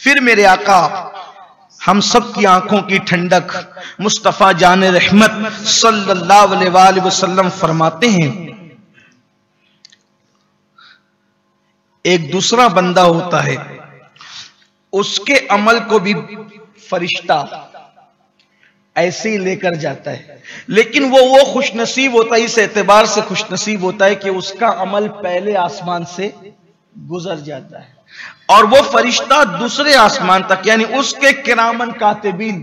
फिर मेरे आका हम सब की आंखों की ठंडक मुस्तफा जान रहमत सल्लल्लाहु अलैहि वसल्लम फरमाते हैं, एक दूसरा बंदा होता है, उसके अमल को भी फरिश्ता ऐसे ही लेकर जाता है, लेकिन वो खुश नसीब होता है, इस एतबार से खुश नसीब होता है कि उसका अमल पहले आसमान से गुजर जाता है और वो फरिश्ता दूसरे आसमान तक, यानी उसके किरामन कातिबीन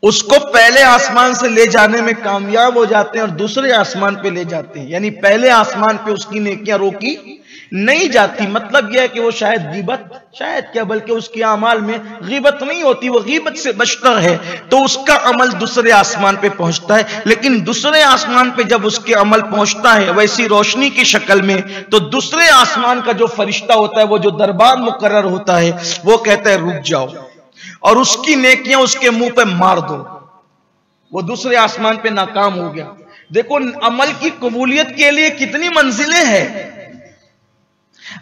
उसको पहले आसमान से ले जाने में कामयाब हो जाते हैं और दूसरे आसमान पे ले जाते हैं। यानी पहले आसमान पे उसकी नेकियां रोकी नहीं जाती। मतलब यह है कि वो शायद गीबत, शायद क्या बल्कि उसके अमाल में गीबत नहीं होती, वो गीबत से बचता है, तो उसका अमल दूसरे आसमान पे पहुंचता है। लेकिन दूसरे आसमान पे जब उसके अमल पहुंचता है वैसी रोशनी की शक्ल में, तो दूसरे आसमान का जो फरिश्ता होता है, वो जो दरबार मुकर्रर होता है, वो कहता है रुक जाओ और उसकी नेकियां उसके मुंह पे मार दो। वो दूसरे आसमान पे नाकाम हो गया। देखो अमल की कबूलियत के लिए कितनी मंजिलें हैं,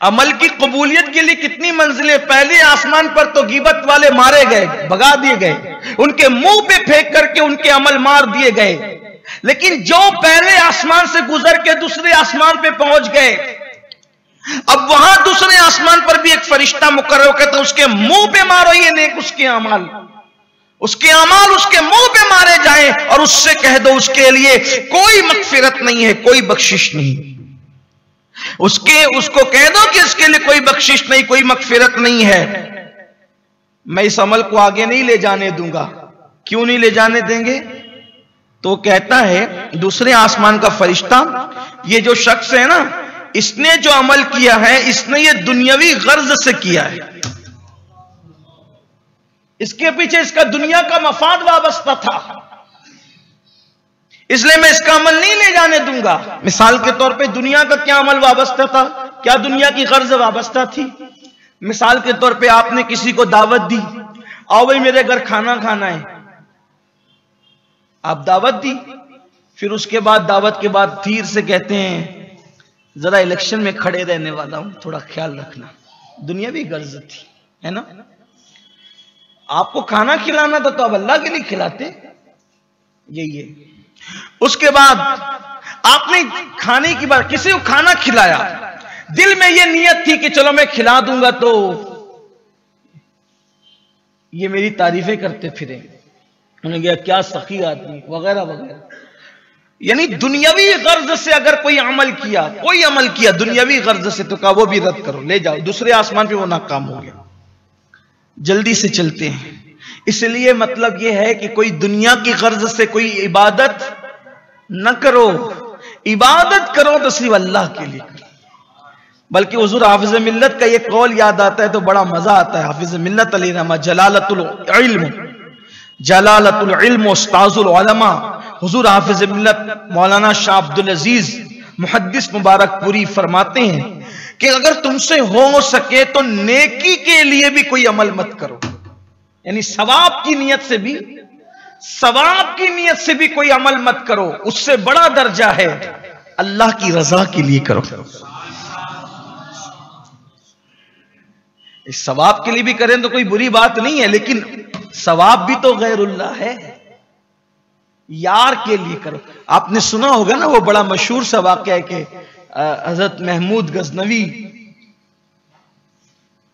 अमल की कबूलियत के लिए कितनी मंजिलें। पहले आसमान पर तो गीबत वाले मारे गए, भगा दिए गए, उनके मुंह पे फेंक करके उनके अमल मार दिए गए। लेकिन जो पहले आसमान से गुजर के दूसरे आसमान पे पहुंच गए, अब वहां दूसरे आसमान पर भी एक फरिश्ता मुकर्रर कहता है उसके मुंह पे मारो ये नेक उसके अमल, उसके अमाल उसके मुंह पे मारे जाएं और उससे कह दो उसके लिए कोई मगफिरत नहीं है, कोई बख्शिश नहीं। उसको कह दो कि इसके लिए कोई बख्शिश नहीं, कोई मगफिरत नहीं है। मैं इस अमल को आगे नहीं ले जाने दूंगा। क्यों नहीं ले जाने देंगे? तो कहता है दूसरे आसमान का फरिश्ता, ये जो शख्स है ना, इसने जो अमल किया है, इसने ये दुनियावी गर्ज से किया है, इसके पीछे इसका दुनिया का मफाद वाबस्ता था, इसलिए मैं इसका अमल नहीं ले जाने दूंगा। मिसाल के तौर पे दुनिया का क्या अमल वाबस्ता था, क्या दुनिया की गर्ज वाबस्ता थी? मिसाल के तौर पे आपने किसी को दावत दी, आओ भाई मेरे घर खाना खाना है, आप दावत दी, फिर उसके बाद दावत के बाद धीर से कहते हैं जरा इलेक्शन में खड़े रहने वाला हूं, थोड़ा ख्याल रखना। दुनियावी गर्ज थी, है ना? आपको खाना खिलाना था तो आप अल्लाह के लिए खिलाते, यही है। उसके बाद आपने खाने की बात, किसी को खाना खिलाया, दिल में यह नियत थी कि चलो मैं खिला दूंगा तो ये मेरी तारीफें करते फिरे, उन्होंने कहा क्या सखी आदमी वगैरह वगैरह। यानी दुनियावी गर्ज से अगर कोई अमल किया, कोई अमल किया दुनियावी गर्ज से, तो कहा वो भी रद्द करो, ले जाओ दूसरे आसमान पे, वो नाकाम हो गया। जल्दी से चलते हैं। इसलिए मतलब यह है कि कोई दुनिया की गर्ज से कोई इबादत न करो, इबादत करो तो सिर्फ अल्लाह के लिए करो। बल्कि हुजूर हाफिज मिल्लत का यह कौल याद आता है तो बड़ा मजा आता है। हाफिज मिल्लत अलैहि रहमा, जलालतुल इल्म उस्ताजुल उलमा, हुजूर हाफिज मिल्लत मौलाना शाह अब्दुल अजीज मुहद्दिस मुबारकपुरी फरमाते हैं कि अगर तुमसे हो सके तो नेकी के लिए भी कोई अमल मत करो, यानी सवाब की नीयत से भी, सवाब की नीयत से भी कोई अमल मत करो। उससे बड़ा दर्जा है अल्लाह की रजा के लिए करो। इस सवाब के लिए भी करें तो कोई बुरी बात नहीं है, लेकिन सवाब भी तो गैरुल्लाह है, यार के लिए करो। आपने सुना होगा ना वो बड़ा मशहूर सा वाक़या है कि हजरत महमूद गजनवी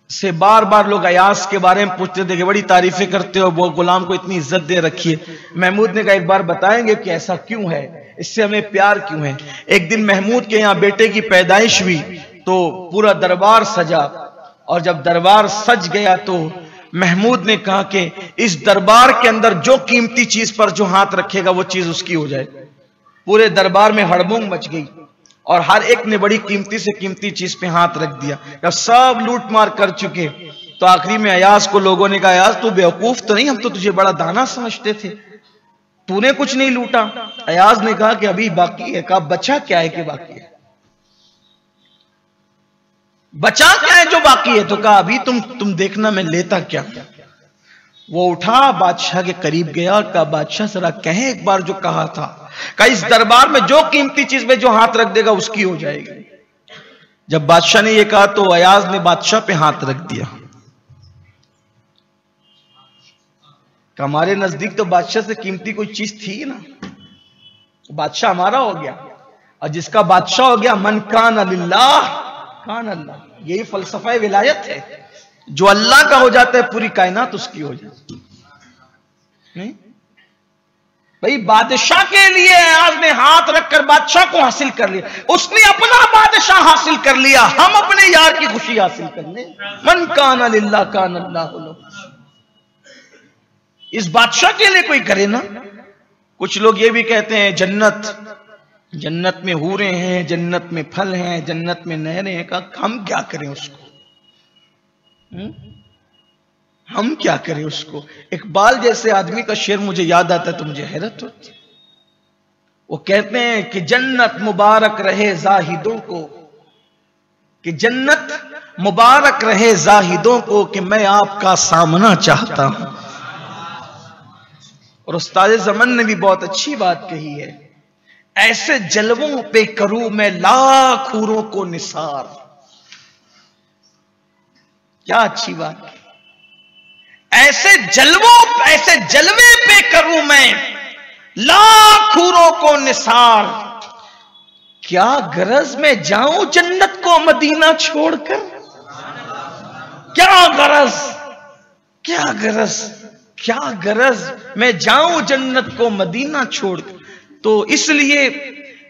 से बार बार लोग अयास के बारे में पूछते थे कि बड़ी तारीफें करते हो, वो गुलाम को इतनी इज्जत दे रखी है। महमूद ने कहा एक बार बताएंगे कि ऐसा क्यों है, इससे हमें प्यार क्यों है। एक दिन महमूद के यहाँ बेटे की पैदाइश हुई तो पूरा दरबार सजा, और जब दरबार सज गया तो महमूद ने कहा कि इस दरबार के अंदर जो कीमती चीज पर जो हाथ रखेगा वो चीज उसकी हो जाए। पूरे दरबार में हड़बुंग मच गई और हर एक ने बड़ी कीमती से कीमती चीज पे हाथ रख दिया। जब सब लूट मार कर चुके तो आखिरी में अयाज को लोगों ने कहा, अयाज तू बेवकूफ तो नहीं, हम तो तुझे बड़ा दाना समझते थे, तूने कुछ नहीं लूटा। अयाज ने कहा कि अभी बाकी है। कहा बचा क्या है कि बाकी है, बचा क्या है जो बाकी है? तो कहा अभी तुम देखना मैं लेता क्या। वो उठा बादशाह के करीब गया और कहा बादशाह जरा कहें एक बार जो कहा था। कहा इस दरबार में जो कीमती चीज में जो हाथ रख देगा उसकी हो जाएगी। जब बादशाह ने ये कहा तो अयाज ने बादशाह पे हाथ रख दिया। کہ ہمارے نزدیک تو بادشاہ سے قیمتی کوئی چیز تھی نا، بادشاہ ہمارا ہو گیا، اور جس کا بادشاہ ہو گیا من کان للہ کان اللہ. یہی فلسفہ ولایت ہے. جو اللہ کا ہو جاتا ہے پوری کائنات اس کی ہو جاتی ہے. بھائی بادشاہ کے لیے آج نے ہاتھ رکھ کر بادشاہ کو حاصل کر لیا، اس نے اپنا بادشاہ حاصل کر لیا، ہم اپنے یار کی خوشی حاصل کر لیں. من کان للہ کان اللہ لہ. اس بادشاہ کے لیے کوئی کرے نا. کچھ لوگ یہ بھی کہتے ہیں جنت میں حوریں ہیں، جنت میں پھل ہیں، جنت میں نہریں ہیں. ہم کیا کریں اس کو؟ ہم کیا کریں اس کو؟ اقبال جیسے آدمی کا شعر مجھے یاد آتا ہے تو مجھے حیرت ہوتی. وہ کہتے ہیں کہ جنت مبارک رہے زاہدوں کو، کہ جنت مبارک رہے زاہدوں کو، کہ میں آپ کا سامنا چاہتا ہوں. اور استاد زمن نے بھی بہت اچھی بات کہی ہے، ایسے جلووں پہ کروں میں لاکھ حوروں کو نثار. کیا اچھی بات ہے. ایسے جلوے پہ کروں میں لاکھ حوروں کو نثار. کیا غرض میں جاؤں جنت کو مدینہ چھوڑ کر؟ کیا غرض میں جاؤں جنت کو مدینہ چھوڑ کر. تو اس لیے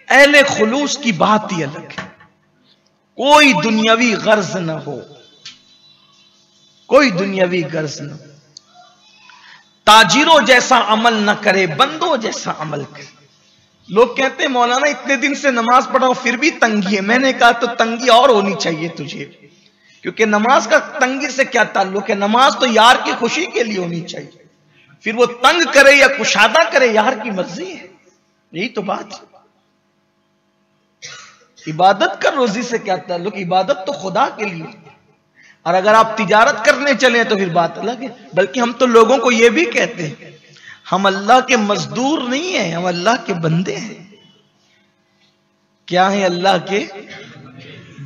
اہل خلوص کی بات ہی الگ ہے. کوئی دنیاوی غرض نہ ہو، کوئی دنیاوی غرض نہ ہو. تاجروں جیسا عمل نہ کرے، بندوں جیسا عمل کرے. لوگ کہتے ہیں مولانا اتنے دن سے نماز پڑھا پھر بھی تنگی ہے. میں نے کہا تو تنگی اور ہونی چاہیے تجھے، کیونکہ نماز کا تنگی سے کیا تعلق ہے؟ نماز تو یار کی خوشی کے لیے ہونی چاہیے. پھر وہ تنگ کرے یا کشادہ کرے، یار کی مرضی ہے. یہی تو بات ہے. عبادت کا روزی سے کیا تعلق؟ عبادت تو خدا کے لیے. اور اگر آپ تجارت کرنے چلیں تو پھر بات الگ ہے. بلکہ ہم تو لوگوں کو یہ بھی کہتے ہیں ہم اللہ کے مزدور نہیں ہیں، ہم اللہ کے بندے ہیں. کیا ہیں؟ اللہ کے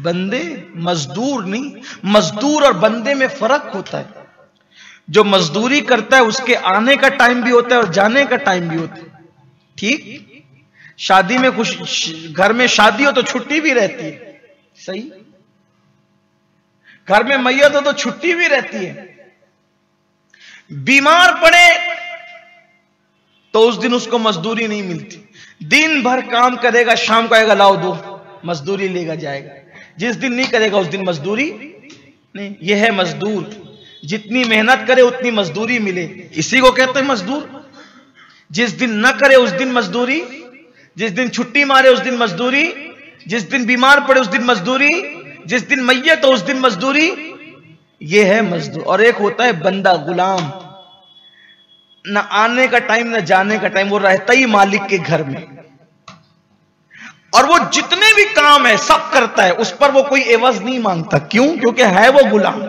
بندے، مزدور نہیں. مزدور اور بندے میں فرق ہوتا ہے. جو مزدوری کرتا ہے اس کے آنے کا ٹائم بھی ہوتا ہے اور جانے کا ٹائم بھی ہوتا ہے. ٹھیک؟ شادی میں گھر میں شادی ہو تو چھٹی بھی رہتی ہے. صحیح؟ گھر میں میت ہو تو چھٹی بھی رہتی ہے. بیمار پڑے تو اس دن اس کو مزدوری نہیں ملتی. دن بھر کام کرے گا، شام کو آئے گا لاؤ دو، مزدوری لے گا جائے گا. جس دن نہیں کرے گا اس دن مزدوری نہیں. یہ ہے مزدور. جتنی محنت کرے اتنی مزدوری ملے، اسی کو کہتے ہیں مزدور. جس دن نہ کرے اس دن مزدوری، جس دن چھٹی مارے اس دن مزدوری، جس دن بیمار پڑے اس دن مزدوری، جس دن میت ہو اس دن مزدوری. یہ ہے مزدور. اور ایک ہوتا ہے بندہ، غلام. نہ آنے کا ٹائم نہ جانے کا ٹائم، وہ رہتا ہی مالک کے گھر میں. اور وہ جتنے بھی کام ہے سب کرتا ہے، اس پر وہ کوئی عوض نہیں مانگتا. کیوں؟ کیونکہ ہے وہ غلام.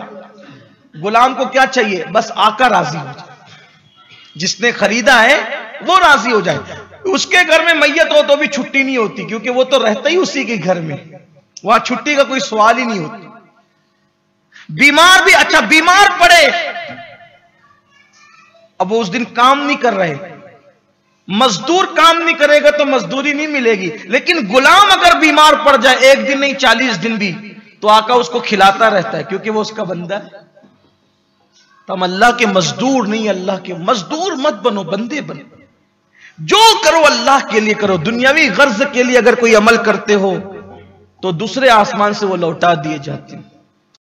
غلام کو کیا چاہیے؟ بس آقا راضی ہو جائے. جس نے خریدا ہے وہ راضی ہو جائے. اس کے گھر میں میت ہو تو بھی چھٹی نہیں ہوتی، کیونکہ وہ تو رہتا ہی اسی کے گھر میں، وہاں چھٹی کا کوئی سوال ہی نہیں ہوتا. بیمار بھی، اچھا بیمار پڑے، اب وہ اس دن کام نہیں کر رہے. مزدور کام نہیں کرے گا تو مزدوری نہیں ملے گی. لیکن غلام اگر بیمار پڑ جائے، ایک دن نہیں 40 دن بھی، تو آقا اس کو کھلاتا رہتا ہے، کیونکہ وہ اس کا بندہ ہے. تو ہم اللہ کے مزدور نہیں، اللہ کے مزدور مت بنو، بندے بنو. جو کرو اللہ کے لیے کرو. دنیاوی غرض کے لیے اگر کوئی عمل کرتے ہو تو دوسرے آسمان سے وہ لوٹا دیے جاتے ہیں.